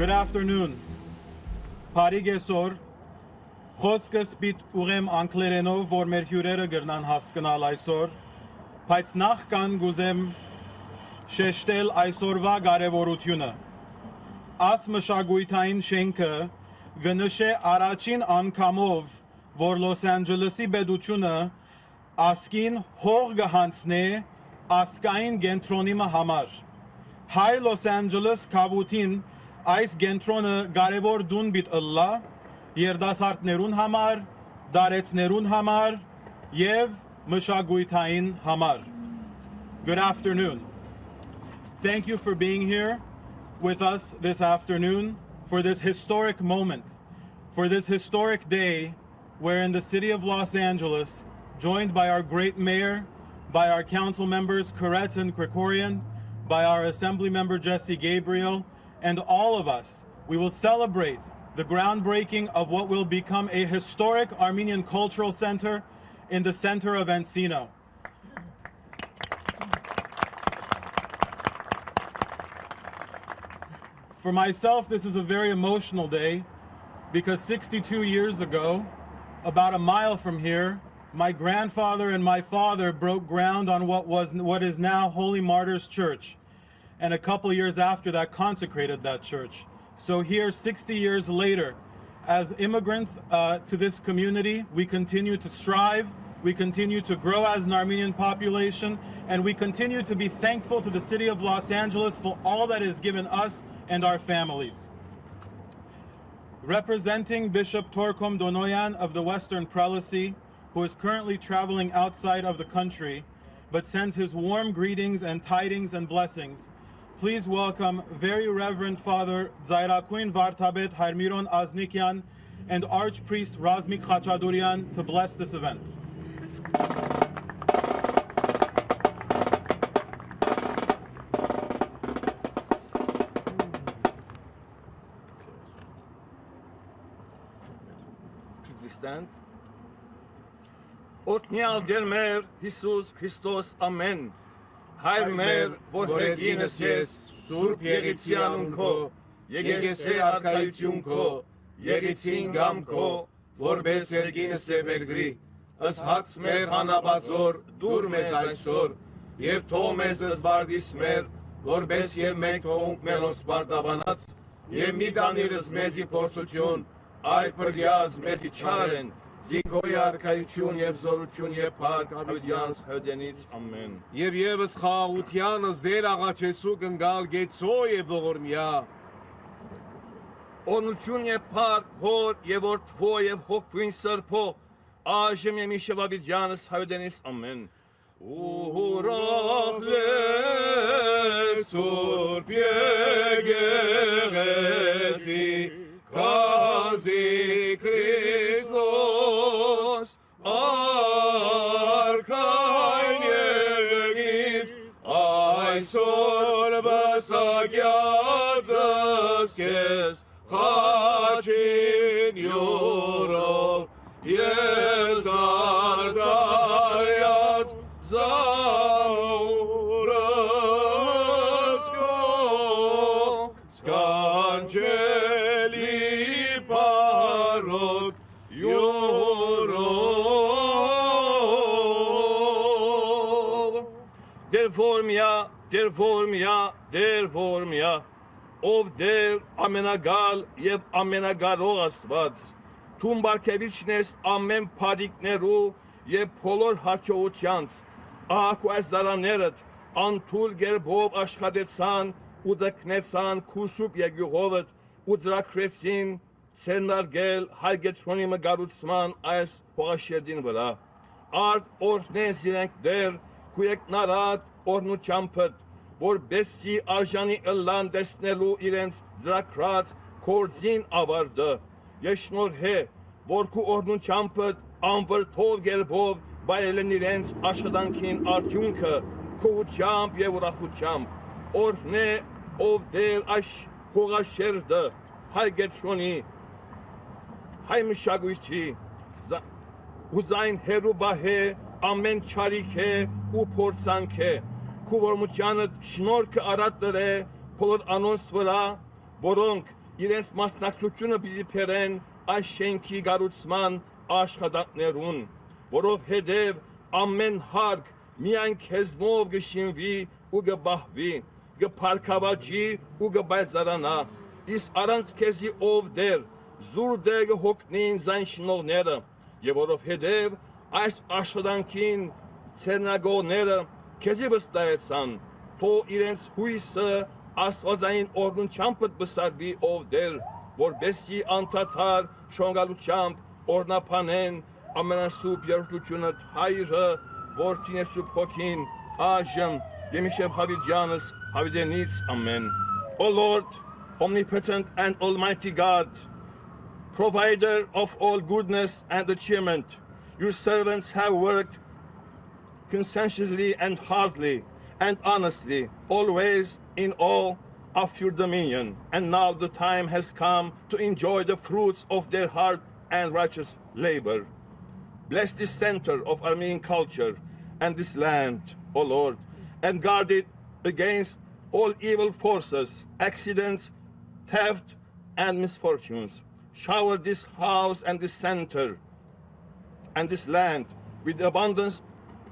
Good afternoon. Pari gesor, խոսքս պիտ ուղեմ անգլերենով, որ մեր հյուրերը գրնան հասկանալ այսօր, բայց նախքան գուզեմ շեշտել այսօրվա կարևորությունը։ Աս մշակութային շենքը գնշե առաջին անգամով, որ Լոս Անջելեսի պետությունը ասկին հող գհանցնե ասկային կենտրոնի համար։ Հայ Լոս Անջելես կավութին այս կենտրոնը կարևոր դուն պիտ ըլլա երդասարտներուն համար, դարեցներուն համար եւ մշակութային համար։ Good afternoon. Thank you for being here with us this afternoon for this historic moment, for this historic day where in the city of Los Angeles, joined by our great mayor, by our council members Koretez and Krekorian, by our assembly member Jesse Gabriel, and all of us, we will celebrate the groundbreaking of what will become a historic Armenian Cultural Center in the center of Encino. For myself, this is a very emotional day because 62 years ago, about a mile from here, my grandfather and my father broke ground on what is now Holy Martyrs Church, and a couple years after that consecrated that church. So here, 60 years later, as immigrants to this community, we continue to strive, we continue to grow as an Armenian population, and we continue to be thankful to the city of Los Angeles for all that is given us and our families. Representing Bishop Torkom Donoyan of the Western Prelacy, who is currently traveling outside of the country, but sends his warm greetings and tidings and blessings, please welcome Very Reverend Father Zayrakuin Vartabet Harmiron Aznikian and Archpriest Razmik Khachadurian to bless this event. Stand. Otnial del mer, Jesus Christos, Amen. Հայր մեր, որ հրեգինս ես, Սուրբ Եղիցյանուն քո, եկեսե արքայություն քո, եղիցին գամ քո, որպես հրեգինս է վերգրի, ըսհաց մեր հանաբազոր, դուր մեզ այսօր, և թող մեզ զբարդիս մեր, որպես և մենք թողունք մերոս բարտաբանած, և մի տանիրս մեզի փորձություն, այլ պրգյազ մեզի չար են, Զիգոյ արքայություն և զորություն և փառք Հավիդյանս հրդենից, ամեն։ Եվ ևս խաղաղությանս դեր աղաչեսու կնգալ գեցո և ողորմյա։ Օրնություն և փառք հոր և որդվո և հոգվին սրբո, այժմ և միշև Հավիդյանս հրդենից, ամեն։ Ուրախ լե Սուրբ եկեղեցի, Kazi Christos, Arkain Yergit, Aysor Basagyadzas Kes, Chachin Yorov, Yezar Daryat, Zaurasko, Skanche, Դերվորմյա, ով դեր ամենագալ և ամենագարող աստված, թուն բարգևիչն ես ամեն փարիքներու և բոլոր հաճողությանց, ահակու այս դարաներդ անթուլ գերբով աշխատեցան ու դկնեցան քուսուպ եկյուղովդ ու դրակրեցին ցենարգել հայգետրոնի մգարուցման այս հողաշերդին վրա, արդ օրհնեն զիրենք դեր կույեք նարատ օրնուչամպըտ, որ բեսի արժանի ըլլան դեսնելու իրենց ձրակրած կործին ավարդը, եշնոր հե, որ կու օրնուչամպըտ անվրդով գերբով բայելեն իրենց աշխատանքին արդյունքը, կողությամբ և ուրախությամբ, օրհնե ով դեր այս հողաշերդը, հայ գետրոնի, հայ մշակույթի, ու զայն հերու բահե, ամեն չարիք է ու փորձանք է, քու որմությանդ շնորհքը արատ դրե բոլոր անոնց վրա, որոնք իրենց մասնակցությունը պիտի բերեն այս շենքի գառուցման աշխատանքներուն, որովհետև ամեն հարկ միայն քեզնով գշինվի ու գբահվի, գփարքավաճի ու գբայծարանա, իսկ առանց քեզի ով դեր, զուր դեր գհոգնին զայն շնորհները, եւ որովհետև այս աշխատանքին ցերնագողները քեզի վստահեցան, թող իրենց հույսը աստվածային օրհնությամբ բսարվի ով դեր, որբեսի անդադար շոնգալությամբ օրնապանեն ամենասուրբ երդությունը հայրը, որդին և սուրբ հոգին, այժմ Yemishев Havidyanus, Havidenitz, Amen. O Lord, omnipotent and almighty God, provider of all goodness and achievement, your servants have worked conscientiously and hardly and honestly, always in all of your dominion. And now the time has come to enjoy the fruits of their hard and righteous labor. Bless this center of Armenian culture and this land, O Lord, and guard it against all evil forces, accidents, theft, and misfortunes. Shower this house and this center and this land with abundance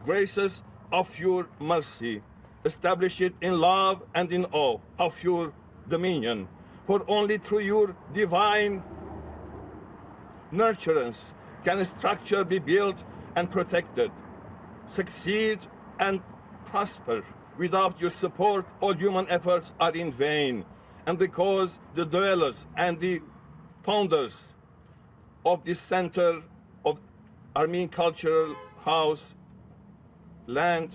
graces of your mercy. Establish it in love and in awe of your dominion. For only through your divine nurturance can a structure be built and protected, succeed and prosper. Without your support, all human efforts are in vain. And because the dwellers and the founders of this center of Armenian Cultural House land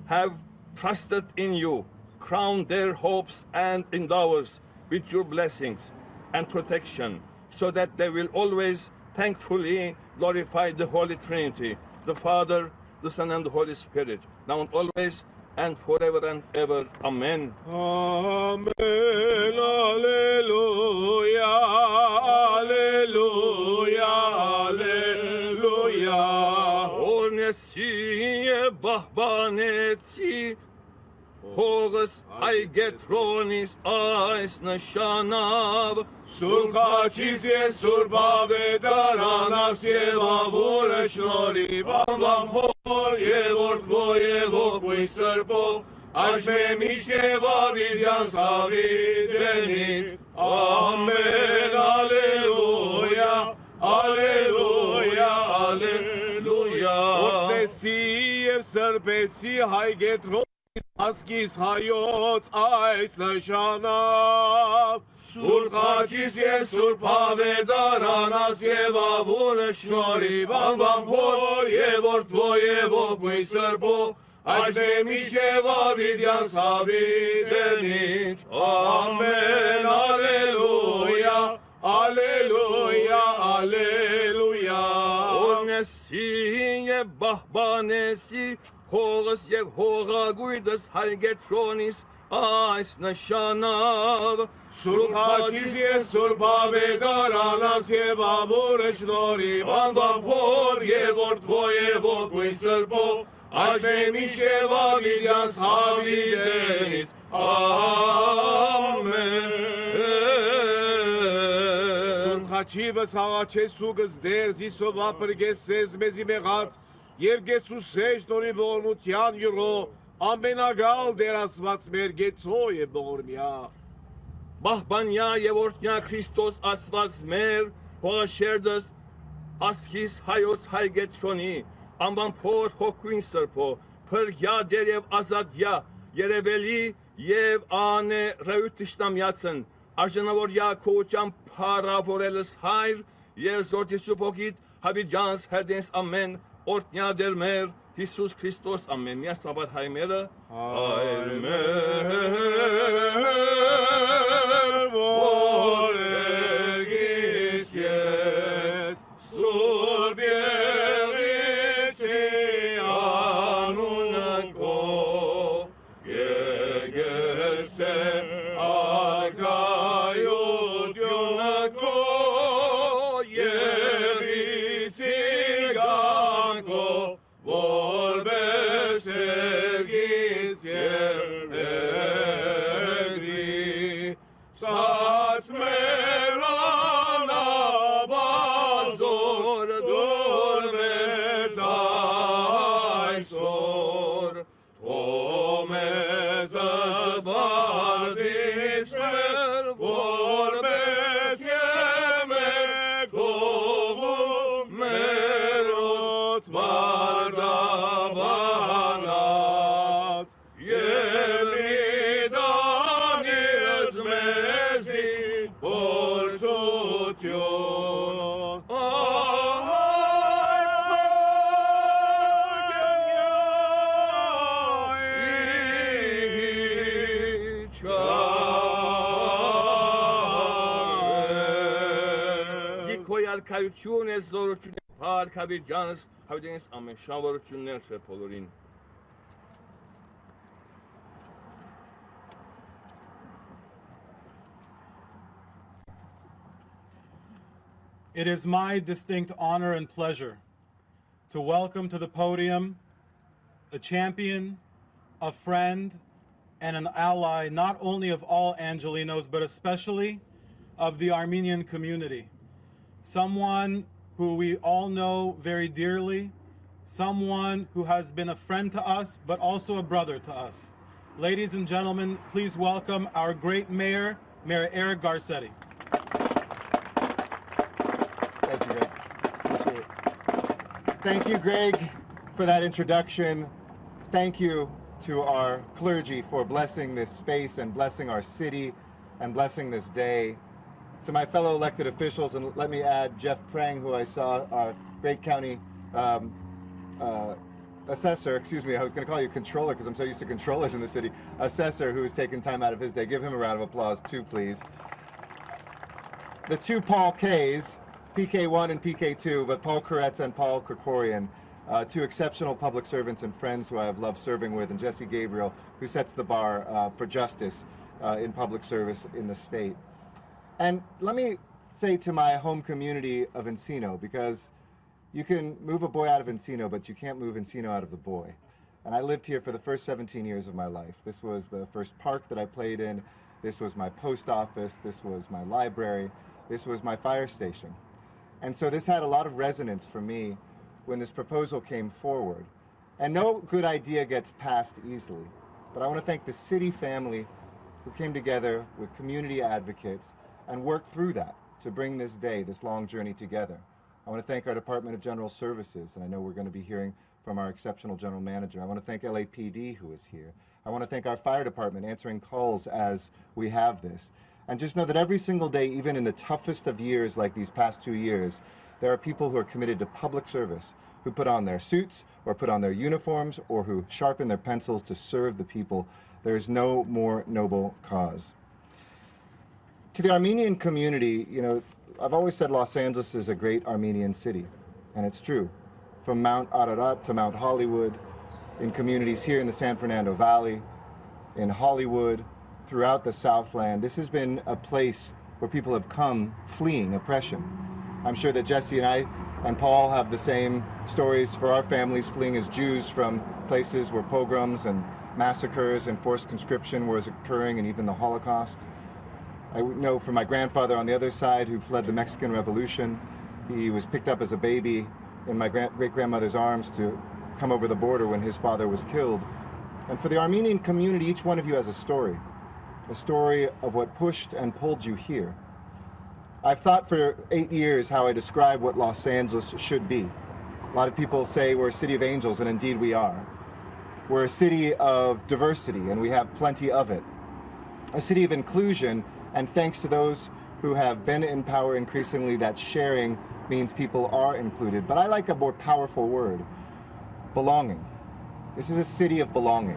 have trusted in you, crown their hopes and endeavors with your blessings and protection, so that they will always thankfully glorify the Holy Trinity, the Father, the Son, and the Holy Spirit, now and always and forever and ever. Amen. Amen. Alleluia. Alleluia. Alleluia. Ornesiye bahbanetsi, Հողս այգետրոնիս այս նշանավ, Սուրքաչից ես սուրբավետարանավս և ավուրը շնորիվ անվամ հոր և որդվո և ոգույն սրբով, Աջմեմ իշտ և ավիդյան սավիդենից, Ամեն, Ալելույա, Ալելույա, Ալելույա. Որդնեսի և սրբեցի հայգետրոն, Ասկիս հայոց այս նշանավ, Սուրքաչիս և սուրբավետարանաց և ավուրը շնորիվ անվամ հոր և որդվո և ոգույն սրբով, Աջմեմ իշտ և ավիդյան սավիդենից, Ամեն, Ալելույա, Ալելույա, Ալելույա. Օրնեսի և բահբանեսի, Հողս և հողագույդս հայգետրոնիս այս նշանավ, Սուրքաչիս և սուրբավետարանաց և ավուրը շնորիվ անվամ հոր և որդվո և ոգույն սրբով, Աջմեմ իշտ և ավիդյան սավիդենից, Ամեն. Սուրքաչիվս հաղաչեսուգս դեր զիսովա պրգեսես մեզի մեղած, Եվ գեցուսեջ նորի ողորմության յուրո, ամենագալ դերասված մեր գեցո և ողորմյա. Բահբանյա և օրտնյա Քրիստոս ասված մեր, հողաշերդս ասկիս հայոց հայգետրոնի, անվան փոր հոգույն սրբո, փրգյա դեր և ազադյա, երևելի և անե ռայութ տշնամյացն, արժանավորյա քոուճան պարավորելս հայր, և զորդիսու փոգիտ հավիջանս հերդենս ամեն, Օրտնյա դեր մեր, Հիսուս Քրիստոս, ամեն, միասնաբար հայ մերը, հայր մեր, որ երգիս ես, սուրբ եղիցի անունը քո, եկես է արգայությունը քո, եղիցի որպես երգիս և էգրի, ստացմե Ardabana't Yemidanirz mezi Portutyon Կայություն է զորություն Փառք հավիտյանս հավիտյանս ամեն շնորհավորություններ սեր բոլորին It is my distinct honor and pleasure to welcome to the podium a champion, a friend, and an ally not only of all Angelenos, but especially of the Armenian community. Someone who we all know very dearly, someone who has been a friend to us, but also a brother to us. Ladies and gentlemen, please welcome our great mayor, Mayor Eric Garcetti. Thank you, Greg. Appreciate it. Thank you, Greg, for that introduction. Thank you to our clergy for blessing this space and blessing our city and blessing this day. To my fellow elected officials, and let me add Jeff Prang, who I saw, our great county assessor, excuse me, I was going to call you controller because I'm so used to controllers in the city, assessor who has taken time out of his day. Give him a round of applause too, please. The two Paul K's, PK1 and PK2, but Paul Koretez and Paul Krekorian, two exceptional public servants and friends who I have loved serving with, and Jesse Gabriel, who sets the bar for justice in public service in the state. And let me say to my home community of Encino, because you can move a boy out of Encino, but you can't move Encino out of the boy. And I lived here for the first 17 years of my life. This was the first park that I played in. This was my post office. This was my library. This was my fire station. And so this had a lot of resonance for me when this proposal came forward. And no good idea gets passed easily. But I want to thank the city family who came together with community advocates and work through that to bring this day, this long journey together. I want to thank our Department of General Services, and I know we're going to be hearing from our exceptional general manager. I want to thank LAPD, who is here. I want to thank our fire department answering calls as we have this. And just know that every single day, even in the toughest of years like these past 2 years, there are people who are committed to public service, who put on their suits or put on their uniforms or who sharpen their pencils to serve the people. There is no more noble cause. To the Armenian community, you know, I've always said Los Angeles is a great Armenian city, and it's true. From Mount Ararat to Mount Hollywood, in communities here in the San Fernando Valley, in Hollywood, throughout the Southland, this has been a place where people have come fleeing oppression. I'm sure that Jesse and I and Paul have the same stories for our families fleeing as Jews from places where pogroms and massacres and forced conscription was occurring, and even the Holocaust. I know from my grandfather on the other side who fled the Mexican Revolution. He was picked up as a baby in my great-grandmother's arms to come over the border when his father was killed. And for the Armenian community, each one of you has a story of what pushed and pulled you here. I've thought for 8 years how I describe what Los Angeles should be. A lot of people say we're a city of angels, and indeed we are. We're a city of diversity, and we have plenty of it. A city of inclusion, and thanks to those who have been in power increasingly, that sharing means people are included. But I like a more powerful word, belonging. This is a city of belonging.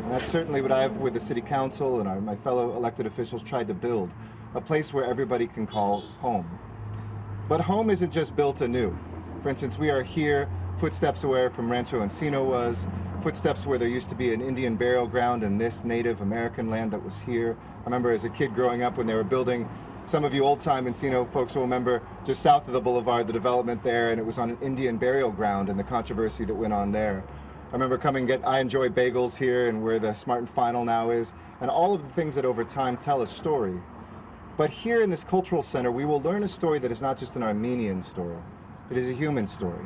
And that's certainly what I've, with the city council and my fellow elected officials, tried to build. A place where everybody can call home. But home isn't just built anew. For instance, we are here, footsteps away from Rancho Encino was, footsteps where there used to be an Indian burial ground in this Native American land that was here. I remember as a kid growing up when they were building, some of you old-time Encino folks will remember just south of the boulevard, the development there, and it was on an Indian burial ground and the controversy that went on there. I remember I enjoy bagels here and where the Smart and Final now is, and all of the things that over time tell a story. But here in this cultural center, we will learn a story that is not just an Armenian story. It is a human story.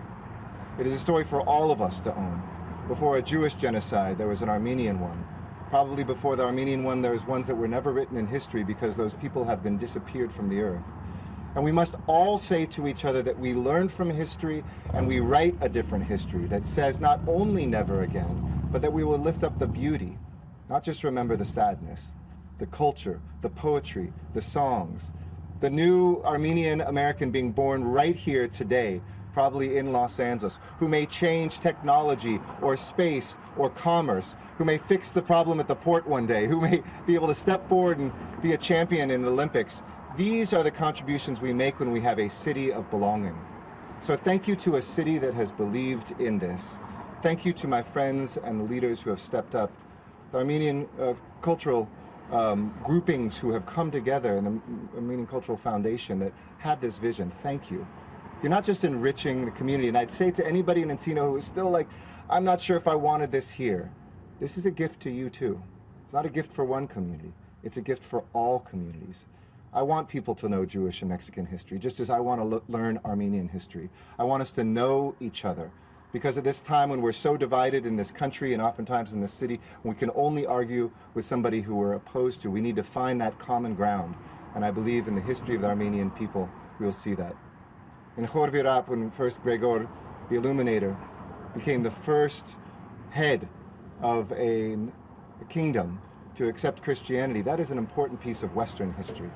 It is a story for all of us to own. Before a Jewish genocide, there was an Armenian one. Probably before the Armenian one, there was ones that were never written in history because those people have been disappeared from the earth. And we must all say to each other that we learn from history and we write a different history that says not only never again, but that we will lift up the beauty, not just remember the sadness, the culture, the poetry, the songs, the new Armenian American being born right here today, probably in Los Angeles, who may change technology or space or commerce, who may fix the problem at the port one day, who may be able to step forward and be a champion in the Olympics. These are the contributions we make when we have a city of belonging. So thank you to a city that has believed in this. Thank you to my friends and the leaders who have stepped up, the Armenian cultural groupings who have come together, and the Armenian Cultural Foundation that had this vision. Thank you. You're not just enriching the community, and I'd say to anybody in Encino who is still like, I'm not sure if I wanted this here, this is a gift to you too. It's not a gift for one community, it's a gift for all communities. I want people to know Jewish and Mexican history, just as I want to learn Armenian history. I want us to know each other, because at this time when we're so divided in this country and oftentimes in this city, we can only argue with somebody who we're opposed to. We need to find that common ground, and I believe in the history of the Armenian people, we will see that. In Chor Virap, when first Gregor, the illuminator, became the first head of a kingdom to accept Christianity, that is an important piece of Western history.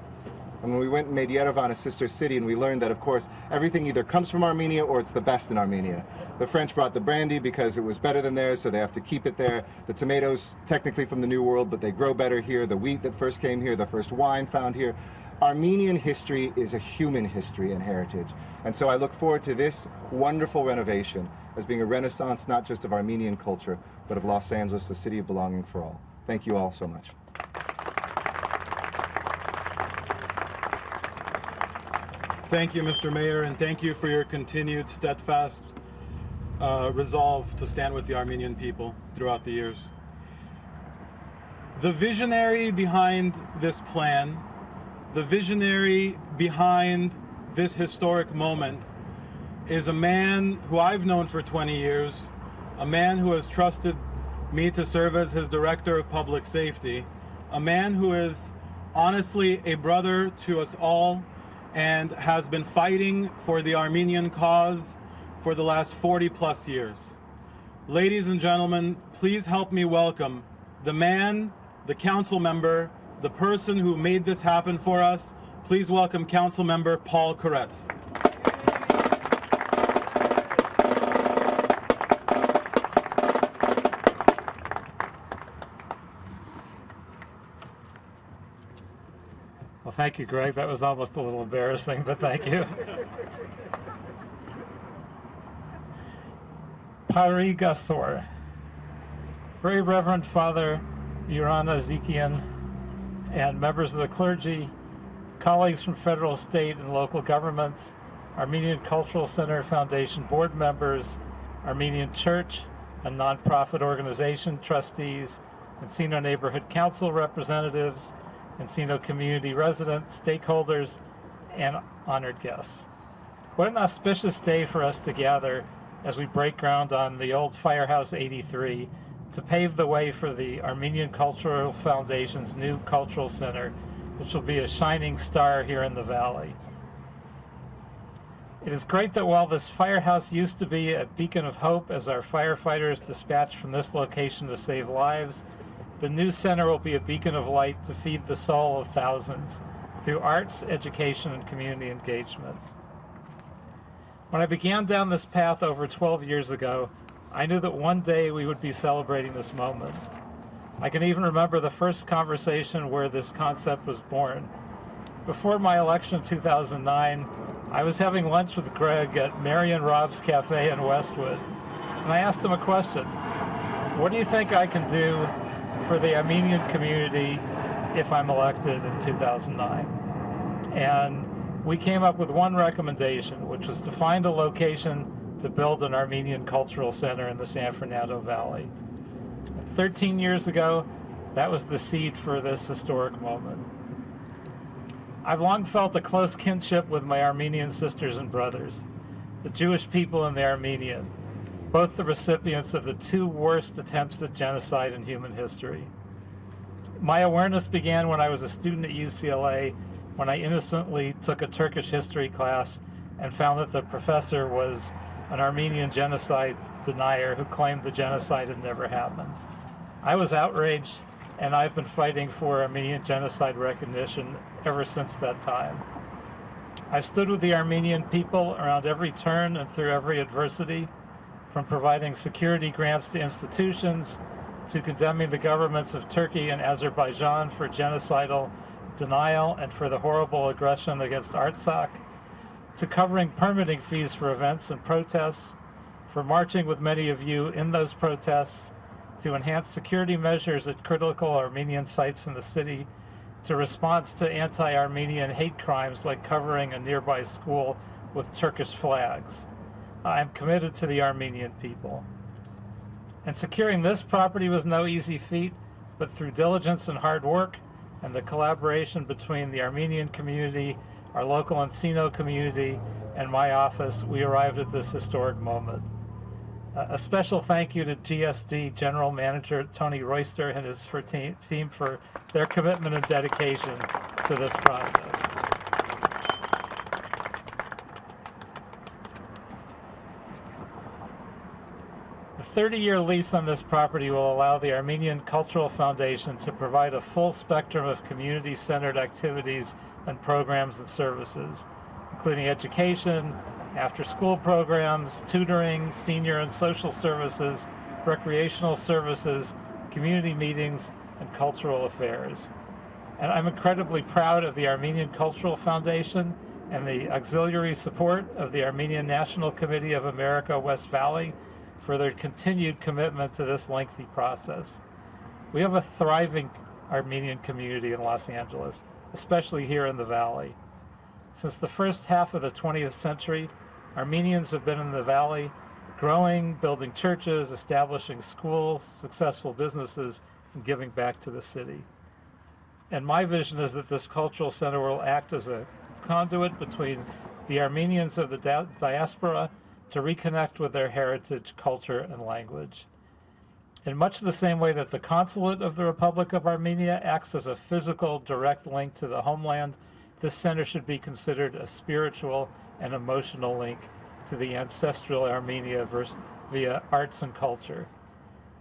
And when we went and made Yerevan a sister city, and we learned that, of course, everything either comes from Armenia or it's the best in Armenia. The French brought the brandy because it was better than theirs, so they have to keep it there. The tomatoes, technically from the New World, but they grow better here. The wheat that first came here, the first wine found here. Armenian history is a human history and heritage. And so I look forward to this wonderful renovation as being a renaissance not just of Armenian culture, but of Los Angeles, a city of belonging for all. Thank you all so much. Thank you, Mr. Mayor, and thank you for your continued steadfast resolve to stand with the Armenian people throughout the years. The visionary behind this plan, the visionary behind this historic moment, is a man who I've known for 20 years, a man who has trusted me to serve as his Director of Public Safety, a man who is honestly a brother to us all and has been fighting for the Armenian cause for the last 40+ years. Ladies and gentlemen, please help me welcome the man, the council member, the person who made this happen for us. Please welcome Councilmember Paul Koretez. Well, thank you, Greg. That was almost a little embarrassing, but thank you. Pari Gasor, Very Reverend Father Urana Zekian, and members of the clergy, colleagues from federal, state, and local governments, Armenian Cultural Center Foundation board members, Armenian Church and nonprofit organization trustees, Encino Neighborhood Council representatives, Encino community residents, stakeholders, and honored guests. What an auspicious day for us to gather as we break ground on the old Firehouse 83 to pave the way for the Armenian Cultural Foundation's new cultural center, which will be a shining star here in the valley. It is great that while this firehouse used to be a beacon of hope as our firefighters dispatched from this location to save lives, the new center will be a beacon of light to feed the soul of thousands through arts, education, and community engagement. When I began down this path over 12 years ago, I knew that one day we would be celebrating this moment. I can even remember the first conversation where this concept was born. Before my election in 2009, I was having lunch with Greg at Mary and Rob's Cafe in Westwood, and I asked him a question. What do you think I can do for the Armenian community if I'm elected in 2009? And we came up with one recommendation, which was to find a location to build an Armenian Cultural Center in the San Fernando Valley. 13 years ago, that was the seed for this historic moment. I've long felt a close kinship with my Armenian sisters and brothers, the Jewish people and the Armenian, both the recipients of the two worst attempts at genocide in human history. My awareness began when I was a student at UCLA when I innocently took a Turkish history class and found that the professor was an Armenian genocide denier who claimed the genocide had never happened. I was outraged, and I've been fighting for Armenian genocide recognition ever since that time. I've stood with the Armenian people around every turn and through every adversity, from providing security grants to institutions, to condemning the governments of Turkey and Azerbaijan for genocidal denial and for the horrible aggression against Artsakh, to covering permitting fees for events and protests, for marching with many of you in those protests, to enhance security measures at critical Armenian sites in the city, to response to anti-Armenian hate crimes like covering a nearby school with Turkish flags. I am committed to the Armenian people. And securing this property was no easy feat, but through diligence and hard work and the collaboration between the Armenian community, our local Encino community, and my office, we arrived at this historic moment. A special thank you to GSD General Manager Tony Royster and his team for their commitment and dedication to this process. The 30-year lease on this property will allow the Armenian Cultural Foundation to provide a full spectrum of community-centered activities and programs and services, including education, after-school programs, tutoring, senior and social services, recreational services, community meetings, and cultural affairs. And I'm incredibly proud of the Armenian Cultural Foundation and the auxiliary support of the Armenian National Committee of America West Valley for their continued commitment to this lengthy process. We have a thriving Armenian community in Los Angeles, especially here in the Valley. Since the first half of the 20th century, Armenians have been in the Valley, growing, building churches, establishing schools, successful businesses, and giving back to the city. And my vision is that this cultural center will act as a conduit between the Armenians of the diaspora to reconnect with their heritage, culture, and language. In much the same way that the Consulate of the Republic of Armenia acts as a physical, direct link to the homeland, this center should be considered a spiritual and emotional link to the ancestral Armenia via arts and culture.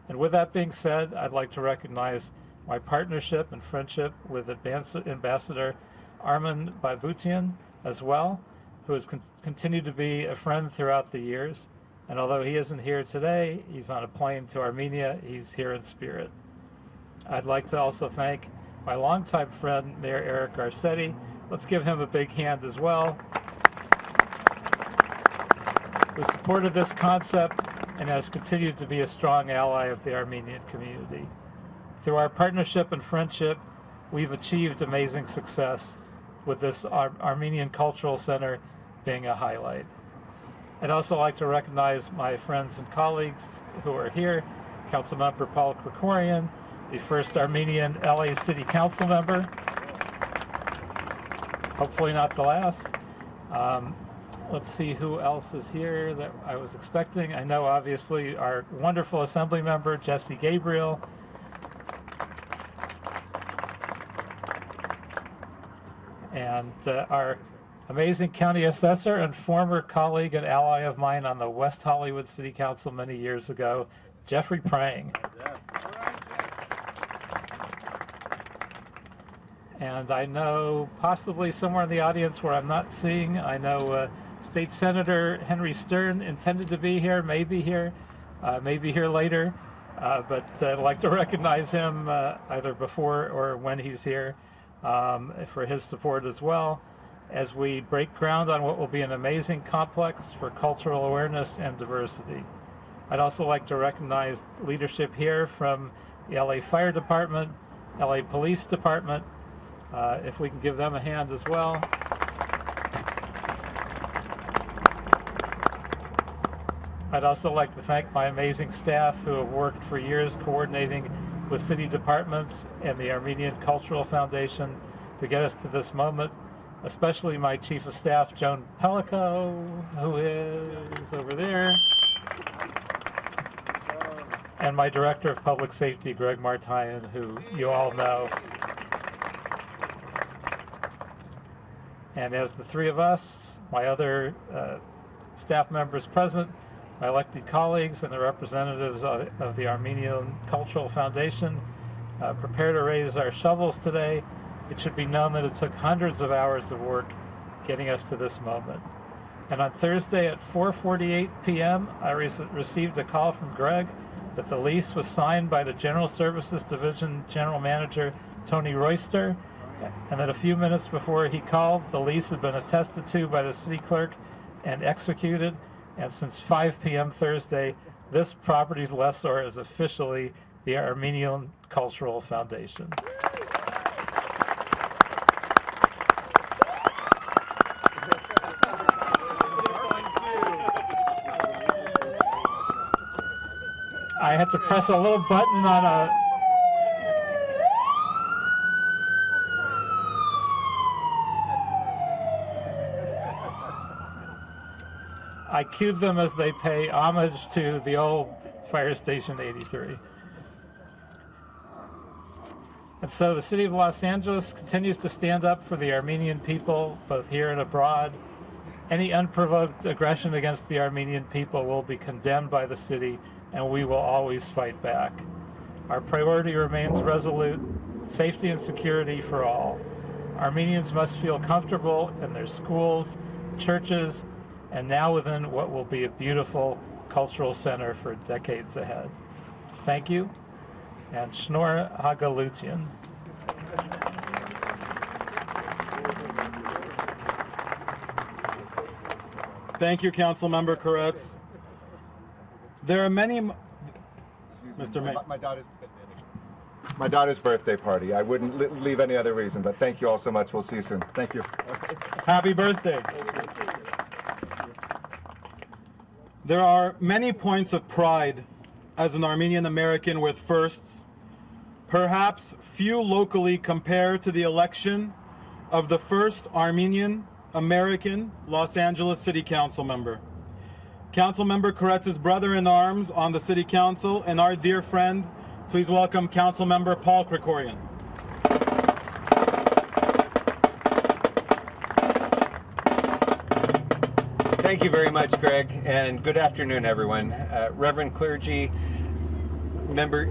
And with that being said, I'd like to recognize my partnership and friendship with Ambassador Armen Baybutian as well, who has continued to be a friend throughout the years. And although he isn't here today, he's on a plane to Armenia, he's here in spirit. I'd like to also thank my longtime friend, Mayor Eric Garcetti. Let's give him a big hand as well, who supported this concept and has continued to be a strong ally of the Armenian community. Through our partnership and friendship, we've achieved amazing success with this Armenian Cultural Center being a highlight. I'd also like to recognize my friends and colleagues who are here, Councilmember Paul Krekorian, the first Armenian LA City Council member, hopefully not the last. Let's see who else is here that I was expecting. I know obviously our wonderful Assembly member, Jesse Gabriel. And our amazing county assessor and former colleague and ally of mine on the West Hollywood City Council many years ago, Jeffrey Prang. And I know possibly somewhere in the audience where I'm not seeing, I know State Senator Henry Stern intended to be here, may be here later, but I'd like to recognize him either before or when he's here for his support as well, as we break ground on what will be an amazing complex for cultural awareness and diversity. I'd also like to recognize leadership here from the LA Fire Department, LA Police Department, if we can give them a hand as well. I'd also like to thank my amazing staff who have worked for years coordinating with city departments and the Armenian Cultural Foundation to get us to this moment, especially my Chief of Staff, Joan Pellico, who is over there, and my Director of Public Safety, Greg Martine, who you all know. And as the three of us, my other staff members present, my elected colleagues, and the representatives of the Armenian Cultural Foundation prepare to raise our shovels today, it should be known that it took hundreds of hours of work getting us to this moment. And on Thursday at 4:48 p.m., I received a call from Greg that the lease was signed by the General Services Division General Manager, Tony Royster, and that a few minutes before he called, the lease had been attested to by the city clerk and executed. And since 5 p.m. Thursday, this property's lessor is officially the Armenian Cultural Foundation. I had to press a little button on a I cued them as they pay homage to the old Fire Station 83. And so the city of Los Angeles continues to stand up for the Armenian people, both here and abroad. Any unprovoked aggression against the Armenian people will be condemned by the city, and we will always fight back. Our priority remains resolute: safety and security for all. Armenians must feel comfortable in their schools, churches, and now within what will be a beautiful cultural center for decades ahead. Thank you, and Shnor Hagalutian. Thank you, Councilmember Koretez. There are many... Mr. Mayor. My daughter's birthday party. I wouldn't leave any other reason, but thank you all so much. We'll see you soon. Thank you. Happy birthday. There are many points of pride as an Armenian American with firsts. Perhaps few locally compare to the election of the first Armenian American Los Angeles City Council member. Councilmember Koretez's brother-in-arms on the City Council and our dear friend, please welcome Councilmember Paul Krekorian. Thank you very much, Greg, and good afternoon, everyone. Reverend clergy,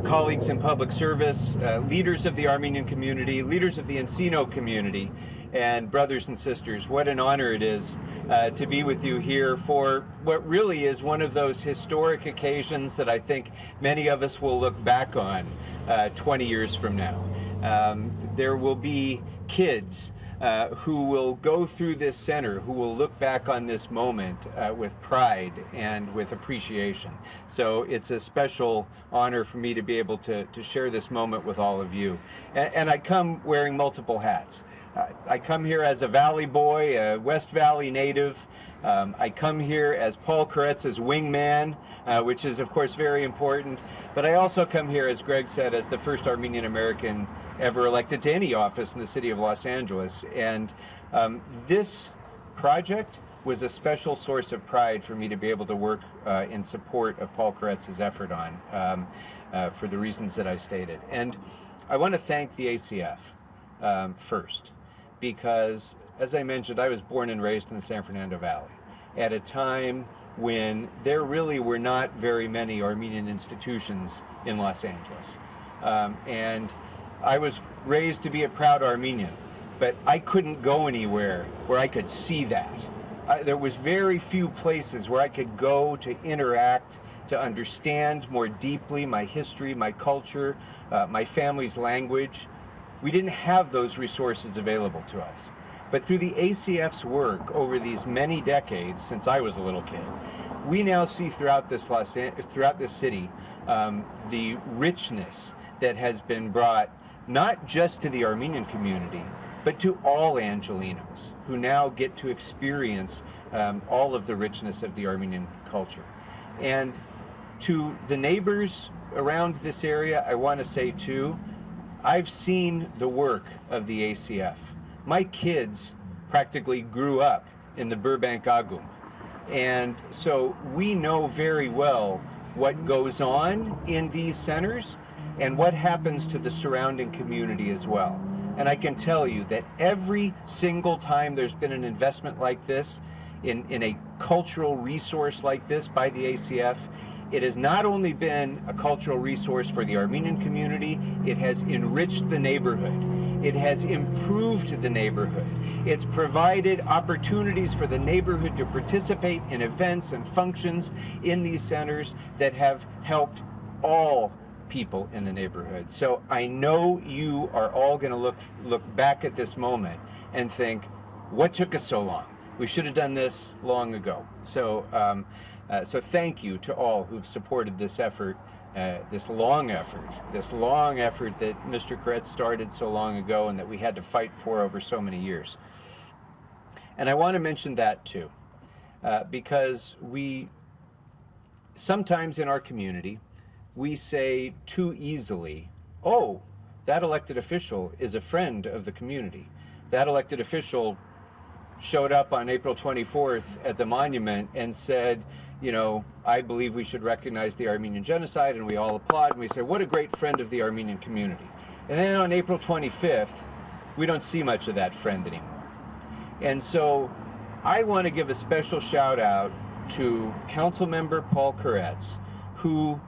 colleagues in public service, leaders of the Armenian community, leaders of the Encino community, and brothers and sisters, what an honor it is to be with you here for what really is one of those historic occasions that I think many of us will look back on 20 years from now. There will be kids who will go through this center, who will look back on this moment with pride and with appreciation. So it's a special honor for me to be able to share this moment with all of you. And I come wearing multiple hats. I come here as a Valley boy, a West Valley native. I come here as Paul Koretez's wingman, which is of course very important. But I also come here, as Greg said, as the first Armenian American ever elected to any office in the city of Los Angeles. And this project was a special source of pride for me to be able to work in support of Paul Koretez's effort on, for the reasons that I stated. And I want to thank the ACF first, because as I mentioned, I was born and raised in the San Fernando Valley at a time when there really were not very many Armenian institutions in Los Angeles. And I was raised to be a proud Armenian, but I couldn't go anywhere where I could see that. There was very few places where I could go to interact, to understand more deeply my history, my culture, my family's language. We didn't have those resources available to us. But through the ACF's work over these many decades, since I was a little kid, we now see throughout this city the richness that has been brought not just to the Armenian community, but to all Angelenos who now get to experience all of the richness of the Armenian culture. And to the neighbors around this area, I want to say too, I've seen the work of the ACF. My kids practically grew up in the Burbank Agum. And so we know very well what goes on in these centers and what happens to the surrounding community as well. And I can tell you that every single time there's been an investment like this, in a cultural resource like this by the ACF, it has not only been a cultural resource for the Armenian community, it has enriched the neighborhood. It has improved the neighborhood. It's provided opportunities for the neighborhood to participate in events and functions in these centers that have helped all people in the neighborhood. So I know you are all going to look back at this moment and think, what took us so long? We should have done this long ago. So so thank you to all who've supported this effort, this long effort that Mr. Koretez started so long ago and that we had to fight for over so many years. And I want to mention that too, because we sometimes in our community, we say too easily, oh, that elected official is a friend of the community. That elected official showed up on April 24th at the monument and said, you know, I believe we should recognize the Armenian genocide, and we all applaud, and we say, what a great friend of the Armenian community. And then on April 25th, we don't see much of that friend anymore. And so I want to give a special shout out to Councilmember Paul Koretez, who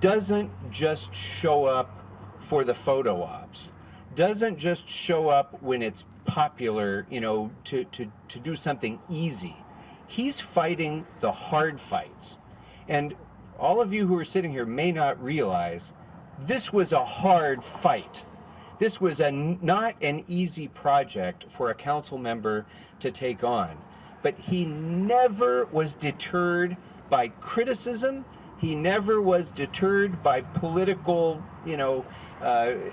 doesn't just show up for the photo ops, doesn't just show up when it's popular, you know, to do something easy. He's fighting the hard fights. And all of you who are sitting here may not realize this was a hard fight. This was not an easy project for a council member to take on. But he never was deterred by criticism. He never was deterred by political, you know,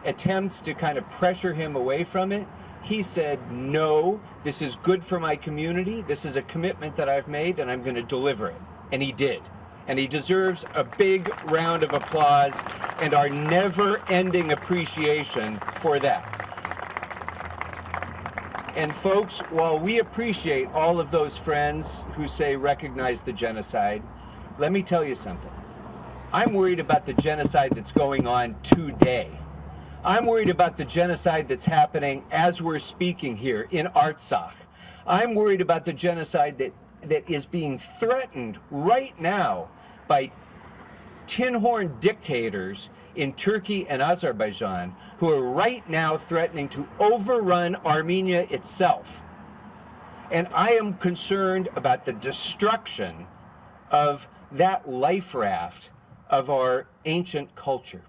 attempts to kind of pressure him away from it. He said, no, this is good for my community. This is a commitment that I've made, and I'm going to deliver it. And he did. And he deserves a big round of applause and our never-ending appreciation for that. And folks, while we appreciate all of those friends who say recognize the genocide, let me tell you something. I'm worried about the genocide that's going on today. I'm worried about the genocide that's happening as we're speaking here in Artsakh. I'm worried about the genocide that is being threatened right now by tin horn dictators in Turkey and Azerbaijan who are right now threatening to overrun Armenia itself. And I am concerned about the destruction of that life raft of our ancient culture.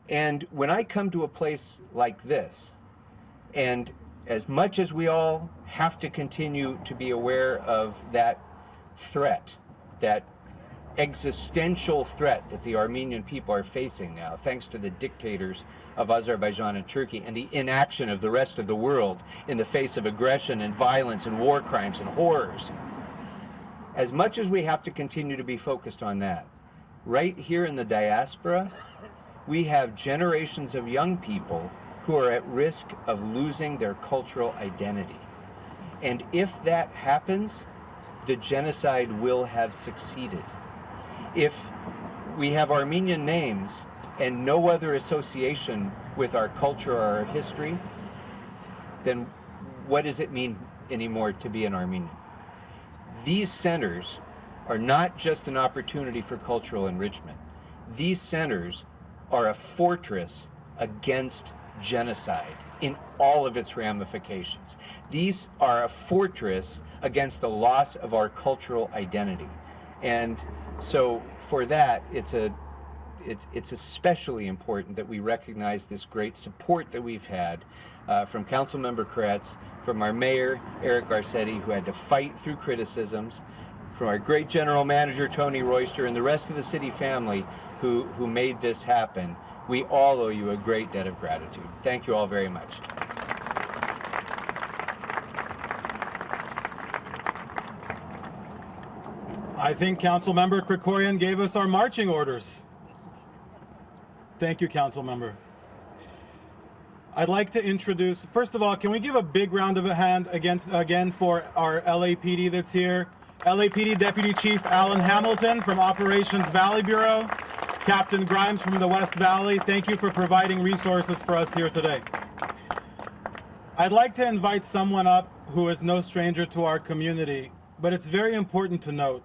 And when I come to a place like this, and as much as we all have to continue to be aware of that threat, that existential threat that the Armenian people are facing now, thanks to the dictators of Azerbaijan and Turkey and the inaction of the rest of the world in the face of aggression and violence and war crimes and horrors, as much as we have to continue to be focused on that, right here in the diaspora, we have generations of young people who are at risk of losing their cultural identity. And if that happens, the genocide will have succeeded. If we have Armenian names and no other association with our culture or our history, then what does it mean anymore to be an Armenian? These centers are not just an opportunity for cultural enrichment. These centers are a fortress against genocide in all of its ramifications. These are a fortress against the loss of our cultural identity. And so for that, it's especially important that we recognize this great support that we've had from Councilmember Koretez, from our mayor, Eric Garcetti, who had to fight through criticisms, from our great general manager, Tony Royster, and the rest of the city family who made this happen. We all owe you a great debt of gratitude. Thank you all very much. I think Councilmember Krekorian gave us our marching orders. Thank you, Councilmember. I'd like to introduce, first of all, can we give a big round of a hand again for our LAPD that's here? LAPD Deputy Chief Alan Hamilton from Operations Valley Bureau, Captain Grimes from the West Valley, thank you for providing resources for us here today. I'd like to invite someone up who is no stranger to our community, but it's very important to note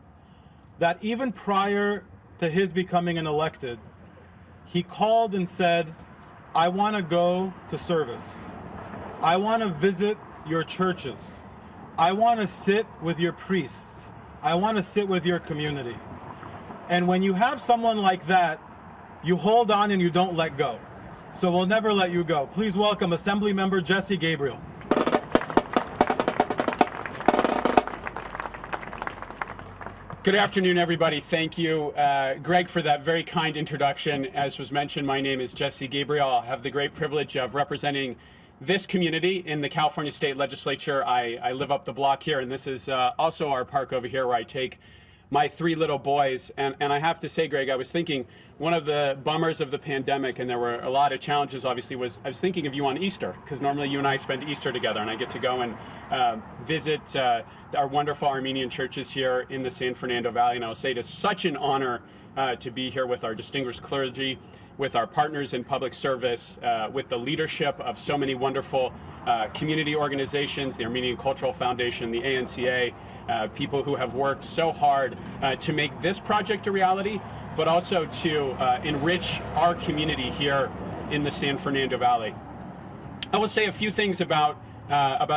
that even prior to his becoming an elected, he called and said, I want to go to service. I want to visit your churches. I want to sit with your priests. I want to sit with your community. And when you have someone like that, you hold on and you don't let go. So we'll never let you go. Please welcome Assemblymember Jesse Gabriel. Good afternoon, everybody. Thank you, Greg, for that very kind introduction. As was mentioned, my name is Jesse Gabriel. I have the great privilege of representing this community in the California State Legislature. I live up the block here, and this is also our park over here where I take my 3 little boys. And I have to say, Greg, I was thinking one of the bummers of the pandemic, and there were a lot of challenges, obviously, was I was thinking of you on Easter, because normally you and I spend Easter together, and I get to go and visit our wonderful Armenian churches here in the San Fernando Valley. And I'll say it is such an honor to be here with our distinguished clergy, with our partners in public service, with the leadership of so many wonderful community organizations, the Armenian Cultural Foundation, the ANCA, people who have worked so hard to make this project a reality, but also to enrich our community here in the San Fernando Valley. I will say a few things about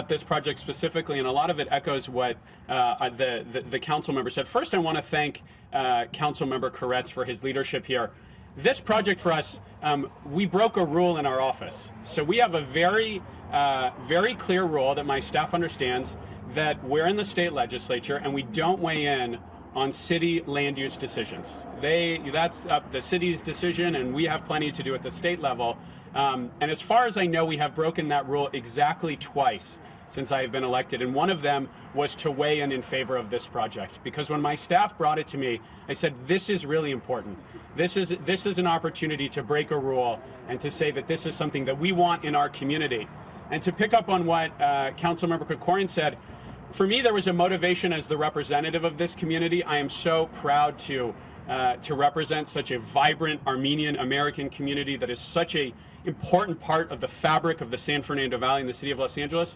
this project specifically, and a lot of it echoes what the council member said. First, I want to thank Councilmember Koretez for his leadership here. This project for us, we broke a rule in our office. So we have a very clear rule that my staff understands, that we're in the state legislature and we don't weigh in on city land use decisions. That's up the city's decision, and we have plenty to do at the state level. And as far as I know, we have broken that rule exactly twice since I have been elected, and one of them was to weigh in favor of this project. Because when my staff brought it to me, I said, this is really important. This is an opportunity to break a rule and to say that this is something that we want in our community. And to pick up on what Councilmember Krekorian said, for me, there was a motivation as the representative of this community. I am so proud to represent such a vibrant Armenian American community that is such an important part of the fabric of the San Fernando Valley in the city of Los Angeles.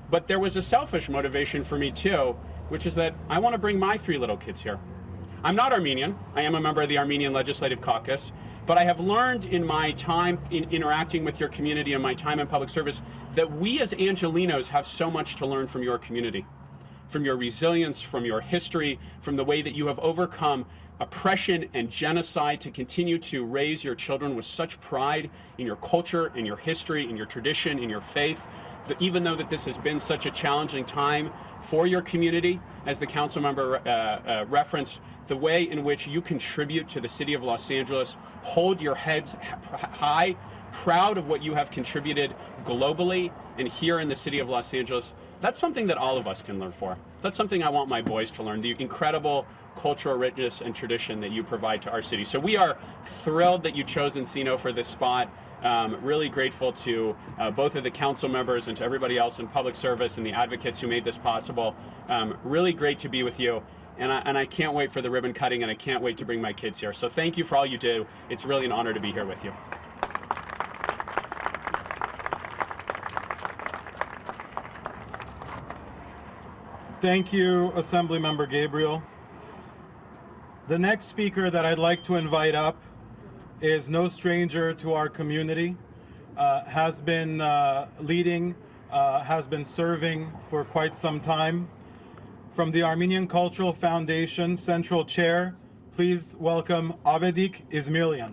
But there was a selfish motivation for me too, which is that I want to bring my 3 little kids here. I'm not Armenian. I am a member of the Armenian Legislative Caucus, but I have learned in my time in interacting with your community and my time in public service that we as Angelenos have so much to learn from your community, from your resilience, from your history, from the way that you have overcome oppression and genocide to continue to raise your children with such pride in your culture, in your history, in your tradition, in your faith. That even though that this has been such a challenging time for your community, as the council member referenced, the way in which you contribute to the city of Los Angeles, hold your heads high, proud of what you have contributed globally and here in the city of Los Angeles, that's something that all of us can learn for. That's something I want my boys to learn, the incredible cultural richness and tradition that you provide to our city. So we are thrilled that you chose Encino for this spot. Really grateful to both of the council members and to everybody else in public service and the advocates who made this possible. Really great to be with you. And I can't wait for the ribbon cutting, and I can't wait to bring my kids here. So thank you for all you do. It's really an honor to be here with you. Thank you, Assemblymember Gabriel. The next speaker that I'd like to invite up is no stranger to our community, has been leading, has been serving for quite some time. From the Armenian Cultural Foundation Central Chair, please welcome Avedik Izmirlian.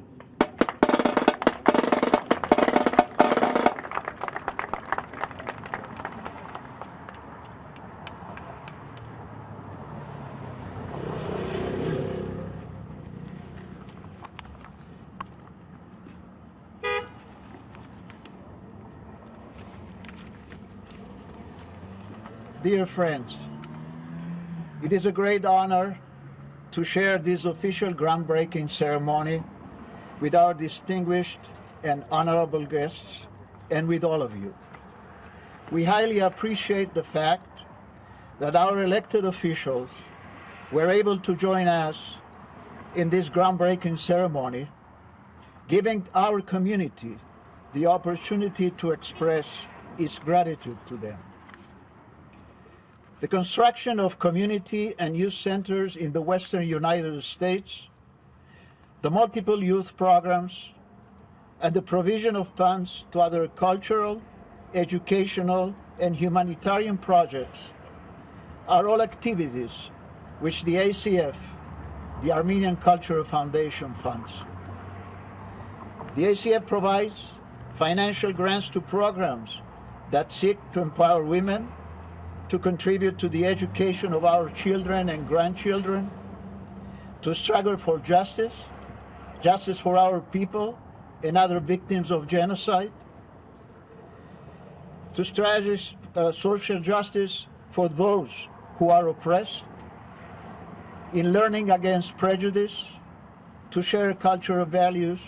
Dear friends, it is a great honor to share this official groundbreaking ceremony with our distinguished and honorable guests and with all of you. We highly appreciate the fact that our elected officials were able to join us in this groundbreaking ceremony, giving our community the opportunity to express is gratitude to them. The construction of community and youth centers in the Western United States, the multiple youth programs, and the provision of funds to other cultural, educational, and humanitarian projects are all activities which the ACF, the Armenian Cultural Foundation, funds. The ACF provides financial grants to programs that seek to empower women, to contribute to the education of our children and grandchildren, to struggle for justice, justice for our people and other victims of genocide, to strategize social justice for those who are oppressed, in learning against prejudice, to share cultural values,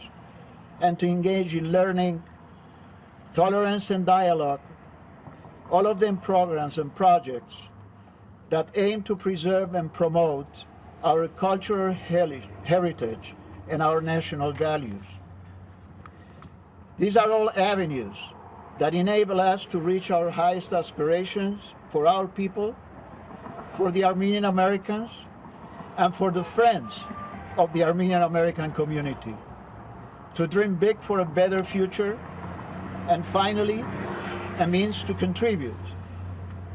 and to engage in learning, tolerance, and dialogue, all of them programs and projects that aim to preserve and promote our cultural heritage and our national values. These are all avenues that enable us to reach our highest aspirations for our people, for the Armenian Americans, and for the friends of the Armenian American community, to dream big for a better future, and finally, a means to contribute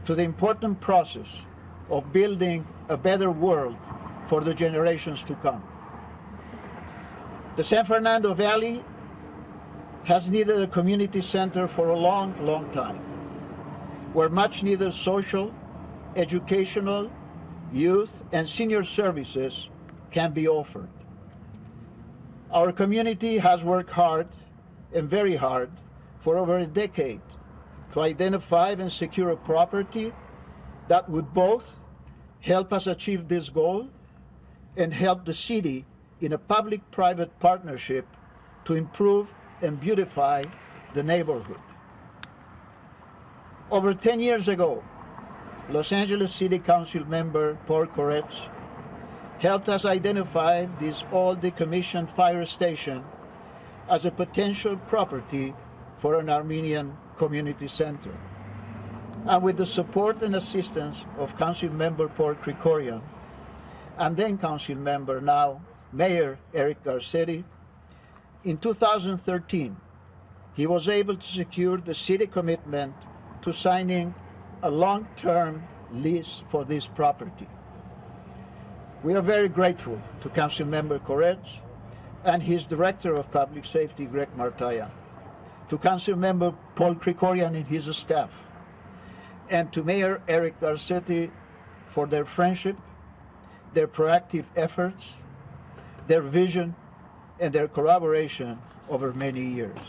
to the important process of building a better world for the generations to come. The San Fernando Valley has needed a community center for a long, long time, where much needed social, educational, youth, and senior services can be offered. Our community has worked hard, and very hard, for over a decade to identify and secure a property that would both help us achieve this goal and help the city in a public-private partnership to improve and beautify the neighborhood. Over 10 years ago, Los Angeles City Council member Paul Koretez helped us identify this old decommissioned fire station as a potential property for an Armenian community center. And with the support and assistance of Councilmember Paul Krikorian, and then Councilmember, now Mayor Eric Garcetti, in 2013, he was able to secure the city commitment to signing a long-term lease for this property. We are very grateful to Councilmember Koretez and his Director of Public Safety, Greg Martayan, to Councilmember Paul Krikorian and his staff, and to Mayor Eric Garcetti for their friendship, their proactive efforts, their vision, and their collaboration over many years.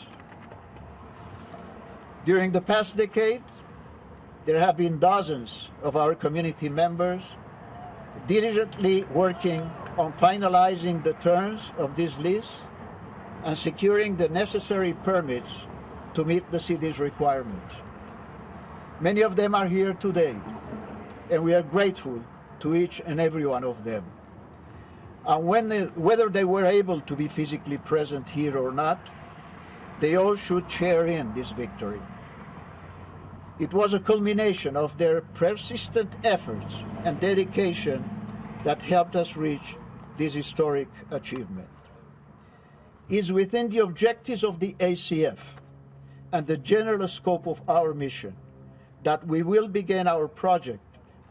During the past decade, there have been dozens of our community members diligently working on finalizing the terms of this lease and securing the necessary permits to meet the city's requirements. Many of them are here today, and we are grateful to each and every one of them. And whether they were able to be physically present here or not, they all should share in this victory. It was a culmination of their persistent efforts and dedication that helped us reach this historic achievement. It is within the objectives of the ACF and the general scope of our mission that we will begin our project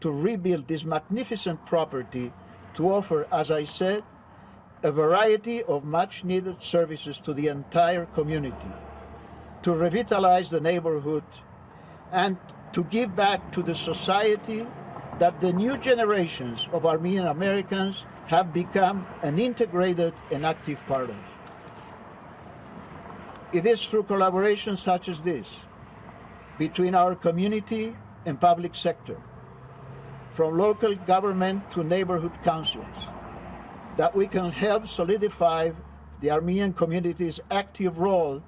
to rebuild this magnificent property to offer, as I said, a variety of much-needed services to the entire community, to revitalize the neighborhood, and to give back to the society that the new generations of Armenian Americans have become an integrated and active part of. It is through collaboration such as this, between our community and public sector, from local government to neighborhood councils, that we can help solidify the Armenian community's active role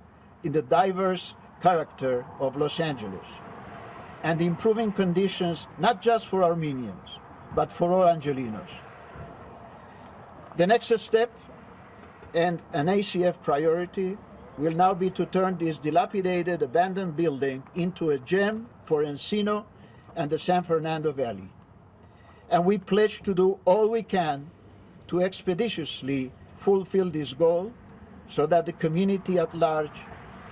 in the diverse character of Los Angeles, and improving conditions not just for Armenians, but for all Angelenos. The next step, and an ACF priority, will now be to turn this dilapidated, abandoned building into a gem for Encino and the San Fernando Valley. And we pledge to do all we can to expeditiously fulfill this goal so that the community at large